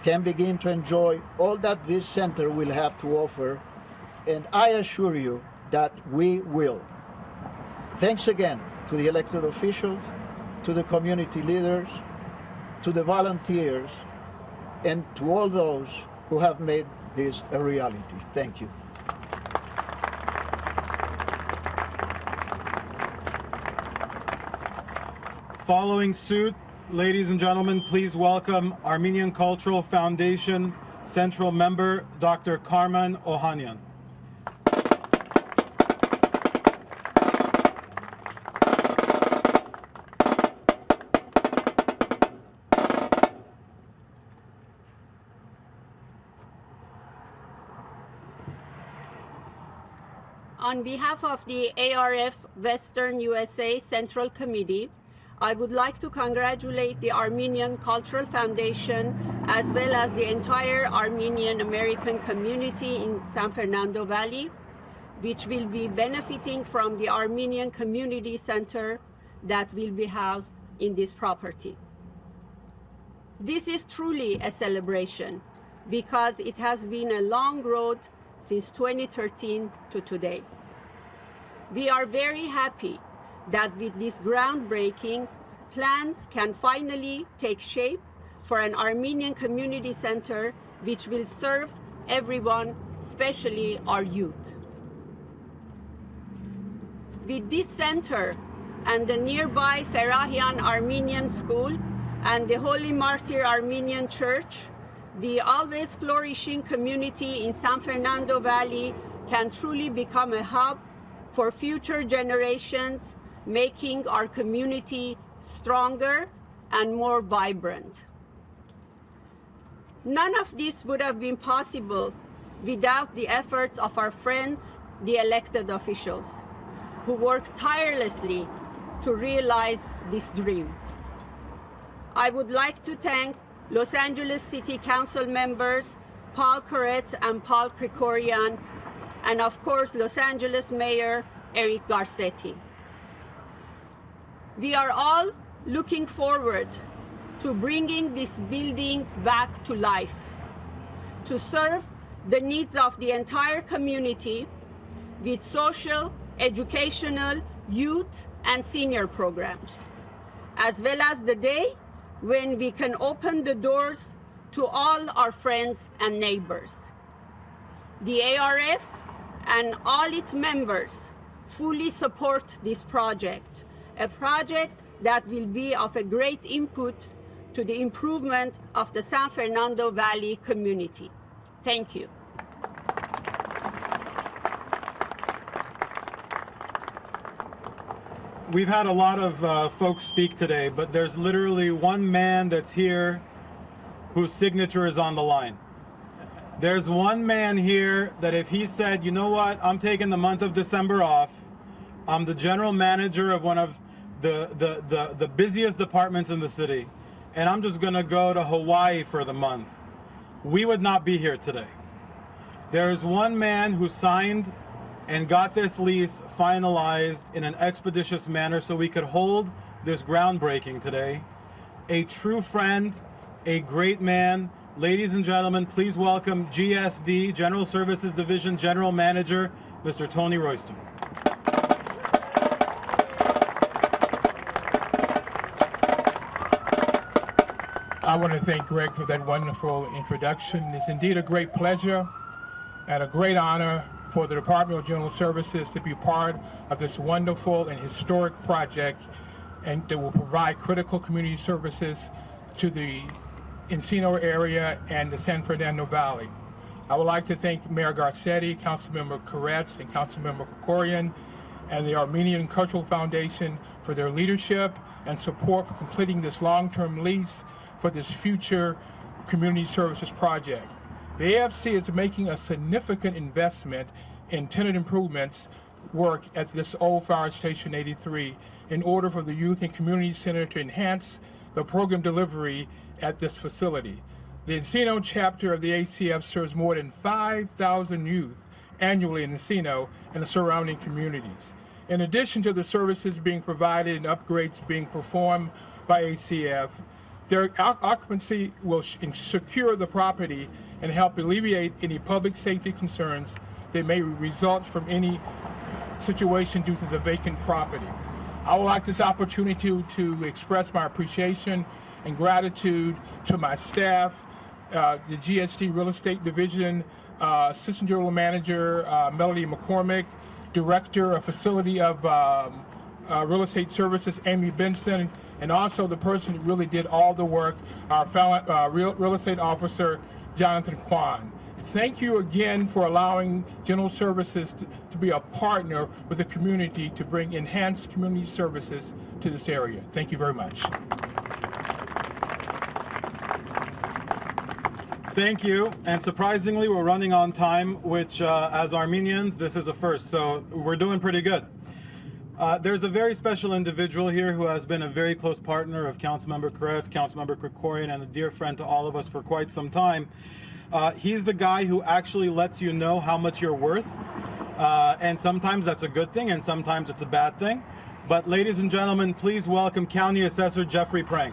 can begin to enjoy all that this center will have to offer, and I assure you that we will. Thanks again to the elected officials, to the community leaders, to the volunteers, and to all those who have made this a reality. Thank you. Following suit, ladies and gentlemen, please welcome Armenian Cultural Foundation Central Member Dr. Karman Ohanyan. On behalf of the ARF Western USA Central Committee, I would like to congratulate the Armenian Cultural Foundation as well as the entire Armenian American community in San Fernando Valley, which will be benefiting from the Armenian Community Center that will be housed in this property. This is truly a celebration because it has been a long road since 2013 to today. We are very happy that with this groundbreaking, plans can finally take shape for an Armenian community center which will serve everyone, especially our youth. With this center and the nearby Ferahian Armenian School and the Holy Martyr Armenian Church, the always flourishing community in San Fernando Valley can truly become a hub for future generations, making our community stronger and more vibrant. None of this would have been possible without the efforts of our friends, the elected officials, who worked tirelessly to realize this dream. I would like to thank Los Angeles City Council members Paul Koretez and Paul Krekorian, and of course Los Angeles Mayor Eric Garcetti. We are all looking forward to bringing this building back to life, to serve the needs of the entire community with social, educational, youth, and senior programs, as well as the day when we can open the doors to all our friends and neighbors. The ARF and all its members fully support this project, a project that will be of a great input to the improvement of the San Fernando Valley community. Thank you. We've had a lot of folks speak today, but there's literally one man that's here whose signature is on the line. There's one man here that if he said, you know what, I'm taking the month of December off, I'm the general manager of one of the busiest departments in the city, and I'm just gonna go to Hawaii for the month, we would not be here today. There's one man who signed and got this lease finalized in an expeditious manner so we could hold this groundbreaking today. A true friend, a great man. Ladies and gentlemen, please welcome GSD, General Services Division General Manager, Mr. Tony Royston. I want to thank Greg for that wonderful introduction. It's indeed a great pleasure and a great honor for the Department of General Services to be part of this wonderful and historic project, and that will provide critical community services to the Encino area and the San Fernando Valley. I would like to thank Mayor Garcetti, Councilmember Koretez, and Councilmember Krekorian, and the Armenian Cultural Foundation for their leadership and support for completing this long-term lease for this future community services project. The AFC is making a significant investment in tenant improvements work at this old Fire Station 83 in order for the Youth and Community Center to enhance the program delivery at this facility. The Encino chapter of the ACF serves more than 5,000 youth annually in Encino and the surrounding communities. In addition to the services being provided and upgrades being performed by ACF, their occupancy will secure the property and help alleviate any public safety concerns that may result from any situation due to the vacant property. I would like this opportunity to express my appreciation and gratitude to my staff, the GST Real Estate Division, Assistant General Manager Melody McCormick, Director of Facility of Real Estate Services Amy Benson, and also the person who really did all the work, our Real Estate Officer Jonathan Kwan. Thank you again for allowing General Services to be a partner with the community to bring enhanced community services to this area. Thank you very much. Thank you. And surprisingly, we're running on time, which as Armenians, this is a first. So we're doing pretty good. There's a very special individual here who has been a very close partner of Councilmember Koretez, Councilmember Krikorian, and a dear friend to all of us for quite some time. He's the guy who actually lets you know how much you're worth. And sometimes that's a good thing, and sometimes it's a bad thing. But ladies and gentlemen, please welcome County Assessor Jeffrey Prang.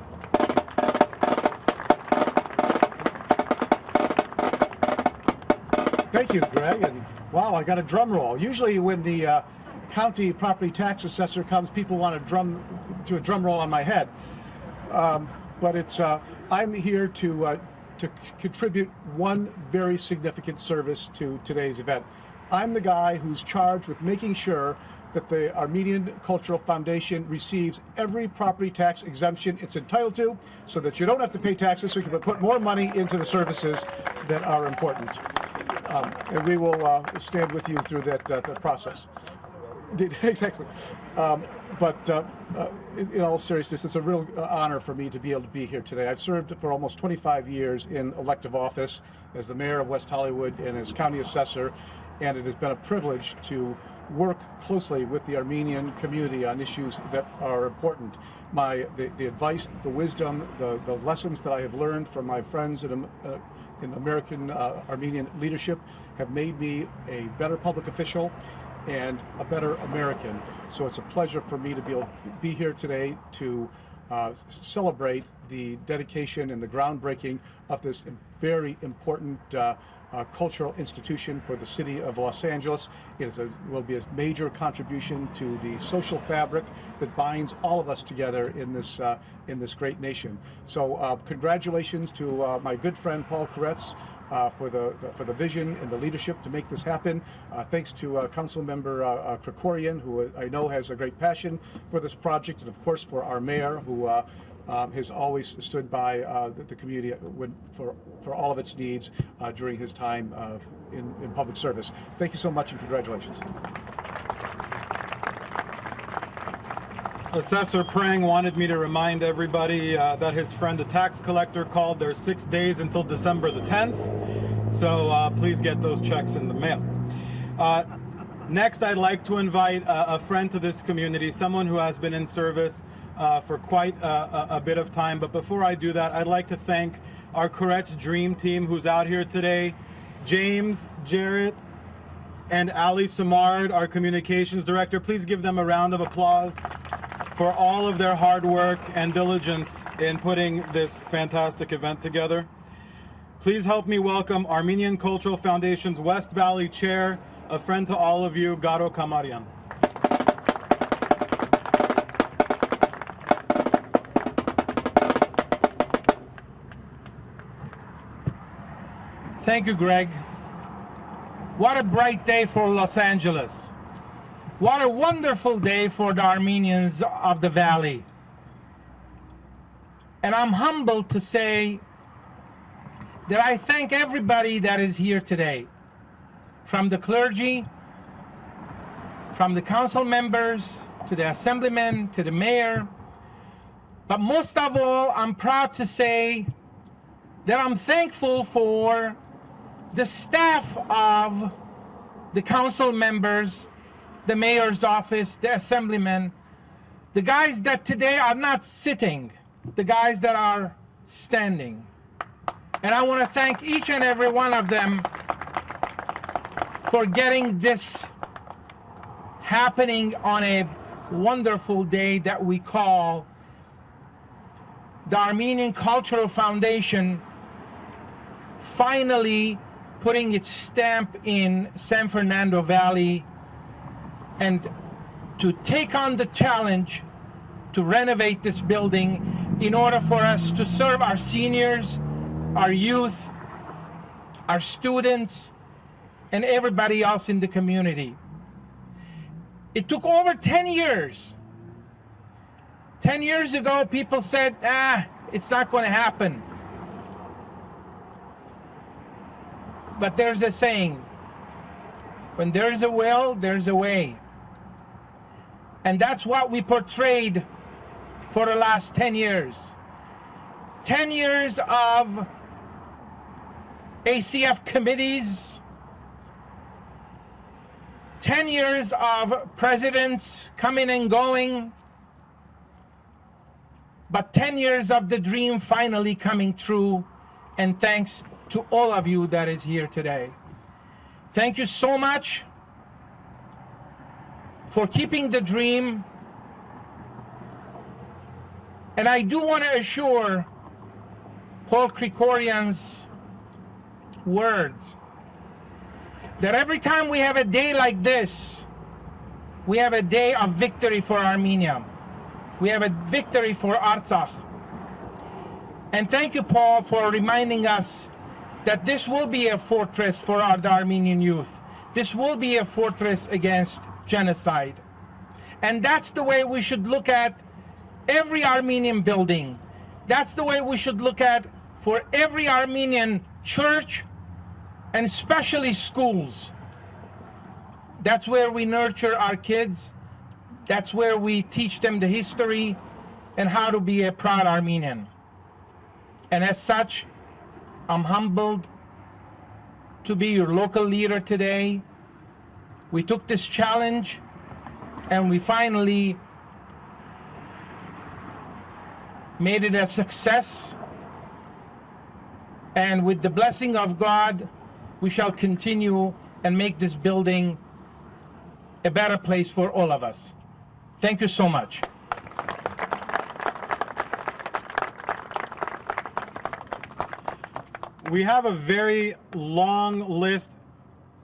Thank you, Greg. And wow, I got a drum roll. Usually when the county property tax assessor comes, people want to do a drum roll on my head. But it's I'm here to contribute one very significant service to today's event. I'm the guy who's charged with making sure that the Armenian Cultural Foundation receives every property tax exemption it's entitled to, so that you don't have to pay taxes, so you can put more money into the services that are important. And we will stand with you through that process. Exactly. But in all seriousness, it's a real honor for me to be able to be here today. I've served for almost 25 years in elective office as the mayor of West Hollywood and as county assessor, and it has been a privilege to work closely with the Armenian community on issues that are important. The advice, the wisdom, the lessons that I have learned from my friends in American Armenian leadership have made me a better public official and a better American. So it's a pleasure for me to be able to be here today to celebrate the dedication and the groundbreaking of this very important cultural institution for the city of Los Angeles. It will be a major contribution to the social fabric that binds all of us together in this great nation. So congratulations to my good friend Paul Koretez for the vision and the leadership to make this happen. Thanks to Councilmember Krekorian, who I know has a great passion for this project, and of course for our mayor, who has always stood by the community for all of its needs during his time in public service. Thank you so much, and congratulations. Assessor Prang wanted me to remind everybody that his friend the tax collector called. There's 6 days until December the 10th, so please get those checks in the mail. Next, I'd like to invite a friend to this community, someone who has been in service for quite a bit of time. But before I do that, I'd like to thank our Koretez Dream Team who's out here today. James, Jarrett, and Ali Samard, our communications director. Please give them a round of applause for all of their hard work and diligence in putting this fantastic event together. Please help me welcome Armenian Cultural Foundation's West Valley Chair, a friend to all of you, Garo Kamarian. Thank you, Greg. What a bright day for Los Angeles. What a wonderful day for the Armenians of the Valley. And I'm humbled to say that I thank everybody that is here today, from the clergy, from the council members, to the assemblymen, to the mayor. But most of all, I'm proud to say that I'm thankful for the staff of the council members, the mayor's office, the assemblymen, the guys that today are not sitting, the guys that are standing. And I want to thank each and every one of them for getting this happening on a wonderful day that we call the Armenian Cultural Foundation finally putting its stamp in San Fernando Valley and to take on the challenge to renovate this building in order for us to serve our seniors, our youth, our students, and everybody else in the community. It took over 10 years. 10 years ago, people said, it's not going to happen. But there's a saying, when there's a will, there's a way. And that's what we portrayed for the last 10 years. 10 years of ACF committees, 10 years of presidents coming and going, but 10 years of the dream finally coming true, and thanks to all of you that is here today. Thank you so much for keeping the dream. And I do want to assure Paul Krekorian's words that every time we have a day like this, we have a day of victory for Armenia. We have a victory for Artsakh. And thank you, Paul, for reminding us that this will be a fortress for the Armenian youth. This will be a fortress against genocide. And that's the way we should look at every Armenian building. That's the way we should look at for every Armenian church, and especially schools. That's where we nurture our kids. That's where we teach them the history and how to be a proud Armenian. And as such, I'm humbled to be your local leader today. We took this challenge and we finally made it a success. And with the blessing of God, we shall continue and make this building a better place for all of us. Thank you so much. We have a very long list.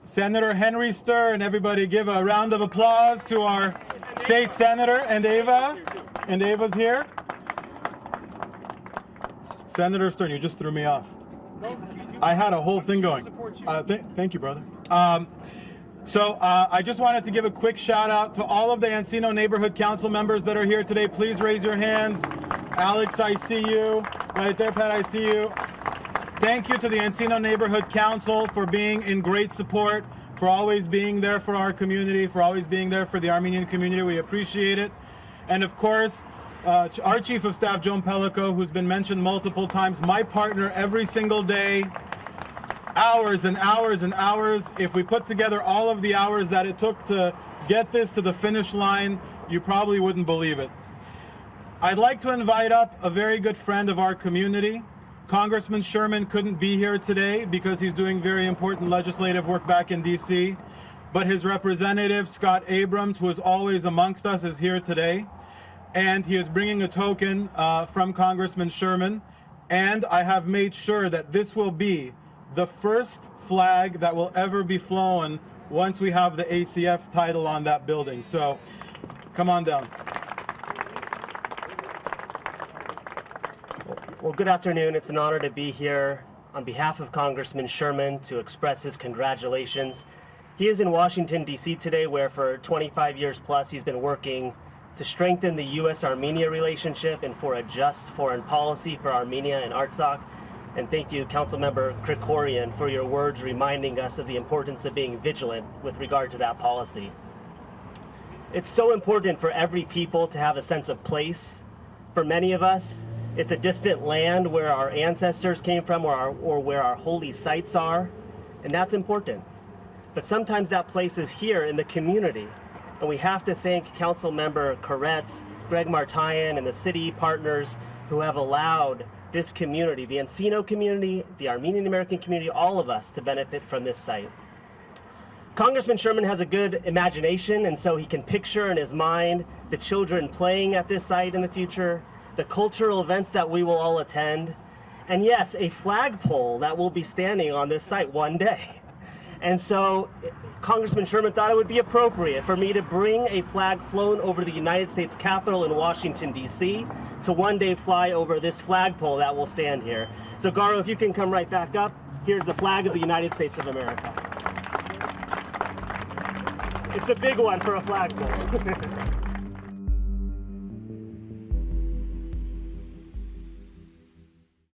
Senator Henry Stern, everybody give a round of applause to our state senator, and Ava. And Ava's here. Senator Stern, you just threw me off. I had a whole thing going. Thank you, brother. I just wanted to give a quick shout out to all of the Encino Neighborhood Council members that are here today. Please raise your hands. Alex, I see you. Right there, Pat, I see you. Thank you to the Encino Neighborhood Council for being in great support, for always being there for our community, for always being there for the Armenian community. We appreciate it. And of course, our Chief of Staff, Joan Pellico, who's been mentioned multiple times, my partner every single day, hours and hours and hours. If we put together all of the hours that it took to get this to the finish line, you probably wouldn't believe it. I'd like to invite up a very good friend of our community. Congressman Sherman couldn't be here today because he's doing very important legislative work back in DC, but his representative, Scott Abrams, who is always amongst us, is here today. And he is bringing a token from Congressman Sherman. And I have made sure that this will be the first flag that will ever be flown once we have the ACF title on that building. So come on down. Well, good afternoon. It's an honor to be here on behalf of Congressman Sherman to express his congratulations. He is in Washington, D.C. today, where for 25 years plus he's been working to strengthen the U.S.-Armenia relationship and for a just foreign policy for Armenia and Artsakh. And thank you, Councilmember Krekorian, for your words reminding us of the importance of being vigilant with regard to that policy. It's so important for every people to have a sense of place. For many of us, it's a distant land where our ancestors came from or where our holy sites are, and that's important. But sometimes that place is here in the community, and we have to thank Councilmember Koretez, Greg Martayan, and the city partners who have allowed this community, the Encino community, the Armenian American community, all of us to benefit from this site. Congressman Sherman has a good imagination, and so he can picture in his mind the children playing at this site in the future, the cultural events that we will all attend, and yes, a flagpole that will be standing on this site one day. And so Congressman Sherman thought it would be appropriate for me to bring a flag flown over the United States Capitol in Washington, D.C. to one day fly over this flagpole that will stand here. So Garo, if you can come right back up, here's the flag of the United States of America. It's a big one for a flagpole.